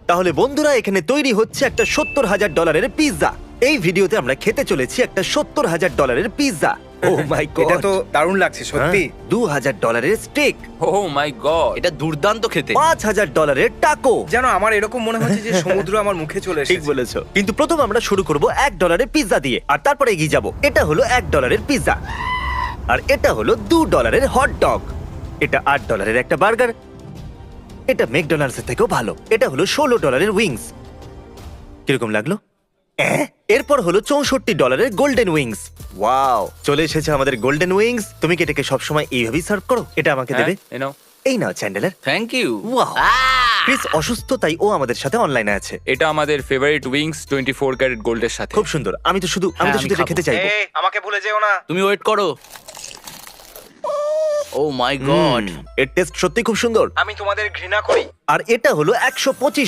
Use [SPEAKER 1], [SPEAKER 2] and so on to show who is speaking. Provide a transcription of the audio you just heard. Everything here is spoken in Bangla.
[SPEAKER 1] তাহলে বন্ধুরা এখানে তৈরি হচ্ছে একটা $70,000 পিৎজা। এই ভিডিওতে আমরা খেতে চলেছি একটা $70,000 পিৎজা। ও মাই গড,
[SPEAKER 2] এটা তো দারুণ লাগছে সত্যি।
[SPEAKER 1] $2,000 স্টেক,
[SPEAKER 3] ও মাই গড,
[SPEAKER 4] এটা দুর্দান্ত খেতে।
[SPEAKER 1] $5,000 টাকো।
[SPEAKER 2] যেন আমার এরকম মনে হচ্ছে যে সমুদ্র আমার মুখে চলে
[SPEAKER 1] ঠিক
[SPEAKER 2] এসেছে।
[SPEAKER 1] বলেছো। কিন্তু প্রথম আমরা শুরু করব $1 পিৎজা দিয়ে, আর তারপরে এগিয়ে যাব। এটা হলো $1 পিৎজা, আর এটা হলো $2 হট ডগ। এটা $8 একটা বার্গার। এটা ম্যাকডোনাল্ডস এর থেকেও ভালো। এটা হলো $16 উইংস। কিরকম লাগলো? এরপর হলো $64 গোল্ডেন উইংস। ওয়াও, চলে এসেছে আমাদের গোল্ডেন উইংস। তুমি কি এটাকে সবসময় এইভাবেই সার্ভ করো? এটা আমাকে দেবে।
[SPEAKER 3] নাও।
[SPEAKER 1] এই নাও Chandler.
[SPEAKER 4] Thank you.
[SPEAKER 1] Wow, Chris অসুস্থ তাই ও আমাদের সাথে অনলাইনে আছে।
[SPEAKER 3] এটা আমাদের ফেভারিট উইংস 24 ক্যারেট গোল্ডের সাথে।
[SPEAKER 1] খুব সুন্দর। আমি তো শুধু
[SPEAKER 4] আমি
[SPEAKER 1] এটা
[SPEAKER 4] খাবো।
[SPEAKER 1] খেতে চাইবো।
[SPEAKER 2] এই, আমাকে ভুলে যেও না।
[SPEAKER 4] তুমি ওয়েট করো। ও মাই গড।
[SPEAKER 1] এর টেস্ট সত্যি খুব সুন্দর।
[SPEAKER 2] আমি তোমাদের ঘৃণা করি।
[SPEAKER 1] আর এটা হলো $125